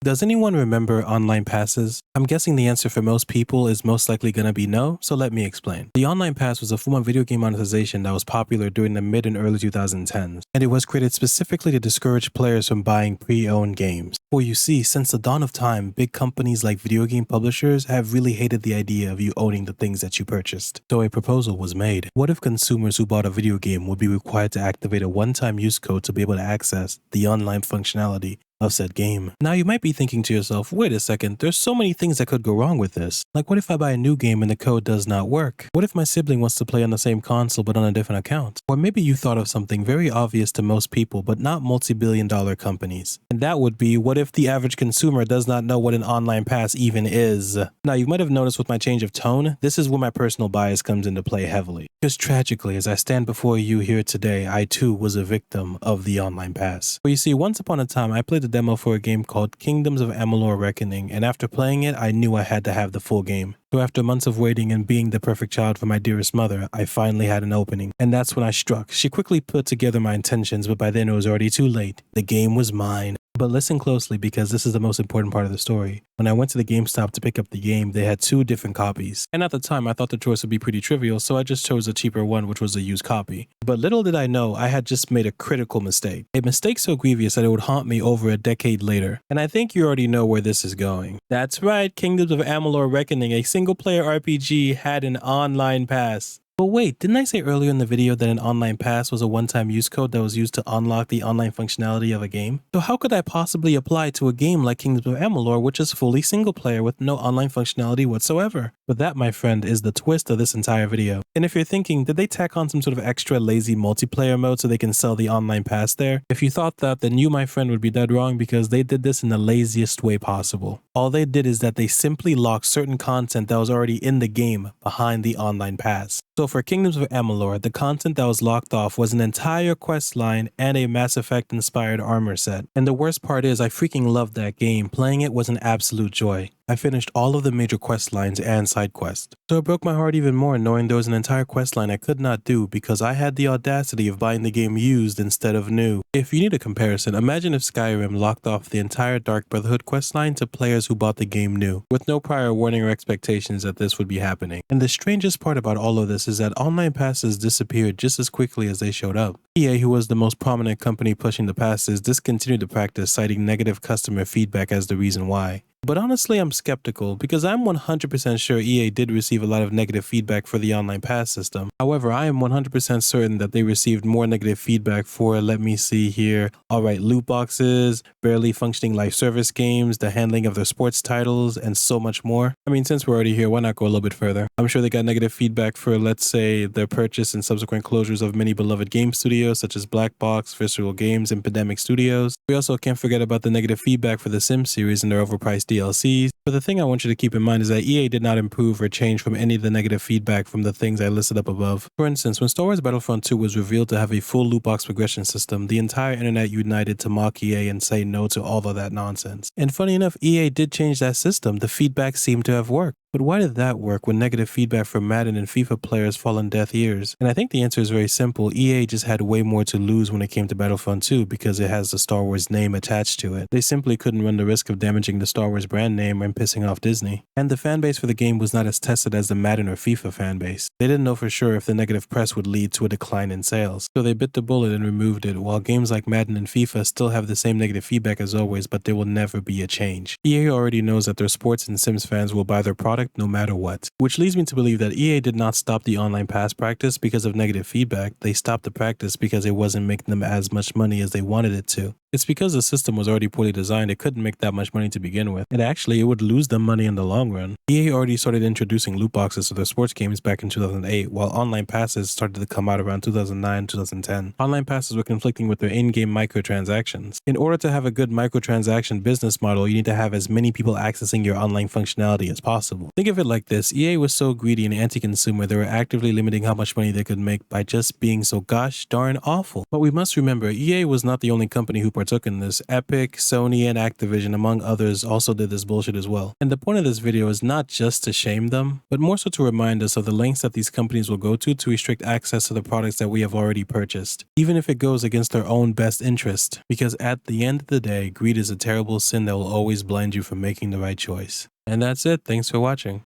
Does anyone remember online passes? I'm guessing the answer for most people is most likely going to be no, so let me explain. The online pass was a form of video game monetization that was popular during the mid and early 2010s, and it was created specifically to discourage players from buying pre-owned games. For you see, since the dawn of time, big companies like video game publishers have really hated the idea of you owning the things that you purchased. So a proposal was made. What if consumers who bought a video game would be required to activate a one-time use code to be able to access the online functionality of said game? Now you might be thinking to yourself, wait a second, there's so many things that could go wrong with this. Like, what if I buy a new game and the code does not work? What if my sibling wants to play on the same console but on a different account? Or maybe you thought of something very obvious to most people but not multi-billion-dollar companies. And that would be, what if the average consumer does not know what an online pass even is? Now you might have noticed with my change of tone, this is where my personal bias comes into play heavily. Because tragically, as I stand before you here today, I too was a victim of the online pass. Well, you see, once upon a time I played a demo for a game called Kingdoms of Amalur Reckoning, and after playing it, I knew I had to have the full game. So after months of waiting and being the perfect child for my dearest mother, I finally had an opening. And that's when I struck. She quickly put together my intentions, but by then it was already too late. The game was mine. But listen closely, because this is the most important part of the story. When I went to the GameStop to pick up the game, they had two different copies. And at the time, I thought the choice would be pretty trivial, so I just chose a cheaper one, which was a used copy. But little did I know, I had just made a critical mistake. A mistake so grievous that it would haunt me over a decade later. And I think you already know where this is going. That's right, Kingdoms of Amalur Reckoning, a single-player RPG, had an online pass. But wait, didn't I say earlier in the video that an online pass was a one-time use code that was used to unlock the online functionality of a game? So how could I possibly apply to a game like Kingdoms of Amalur, which is fully single-player with no online functionality whatsoever? But that, my friend, is the twist of this entire video. And if you're thinking, did they tack on some sort of extra lazy multiplayer mode so they can sell the online pass there? If you thought that, then you, my friend, would be dead wrong, because they did this in the laziest way possible. All they did is that they simply locked certain content that was already in the game behind the online pass. So for Kingdoms of Amalur, the content that was locked off was an entire quest line and a Mass Effect inspired armor set. And the worst part is, I freaking loved that game. Playing it was an absolute joy. I finished all of the major quest lines and side quests. So it broke my heart even more knowing there was an entire quest line I could not do because I had the audacity of buying the game used instead of new. If you need a comparison, imagine if Skyrim locked off the entire Dark Brotherhood quest line to players who bought the game new, with no prior warning or expectations that this would be happening. And the strangest part about all of this is that online passes disappeared just as quickly as they showed up. EA, who was the most prominent company pushing the passes, discontinued the practice, citing negative customer feedback as the reason why. But honestly, I'm skeptical because I'm 100% sure EA did receive a lot of negative feedback for the online pass system. However, I am 100% certain that they received more negative feedback for, let me see here, alright, loot boxes, barely functioning live service games, the handling of their sports titles, and so much more. I mean, since we're already here, why not go a little bit further? I'm sure they got negative feedback for, let's say, their purchase and subsequent closures of many beloved game studios such as Black Box, Visceral Games, and Pandemic Studios. We also can't forget about the negative feedback for the Sims series and their overpriced DLCs. But the thing I want you to keep in mind is that EA did not improve or change from any of the negative feedback from the things I listed up above. For instance, when Star Wars Battlefront 2 was revealed to have a full loot box progression system, the entire internet united to mock EA and say no to all of that nonsense. And funny enough, EA did change that system. The feedback seemed to have worked. But why did that work when negative feedback from Madden and FIFA players fall on deaf ears? And I think the answer is very simple. EA just had way more to lose when it came to Battlefront 2 because it has the Star Wars name attached to it. They simply couldn't run the risk of damaging the Star Wars brand name and pissing off Disney. And the fanbase for the game was not as tested as the Madden or FIFA fanbase. They didn't know for sure if the negative press would lead to a decline in sales. So they bit the bullet and removed it, while games like Madden and FIFA still have the same negative feedback as always, but there will never be a change. EA already knows that their sports and Sims fans will buy their product no matter what. Which leads me to believe that EA did not stop the online pass practice because of negative feedback. They stopped the practice because it wasn't making them as much money as they wanted it to. It's because the system was already poorly designed, it couldn't make that much money to begin with. And actually, it would lose them money in the long run. EA already started introducing loot boxes to their sports games back in 2008, while online passes started to come out around 2009-2010. Online passes were conflicting with their in-game microtransactions. In order to have a good microtransaction business model, you need to have as many people accessing your online functionality as possible. Think of it like this: EA was so greedy and anti-consumer, they were actively limiting how much money they could make by just being so gosh darn awful. But we must remember, EA was not the only company who partook in this. Epic, Sony, and Activision, among others, also did this bullshit as well. And the point of this video is not just to shame them, but more so to remind us of the lengths that these companies will go to restrict access to the products that we have already purchased, even if it goes against their own best interest. Because at the end of the day, greed is a terrible sin that will always blind you from making the right choice. And that's it. Thanks for watching.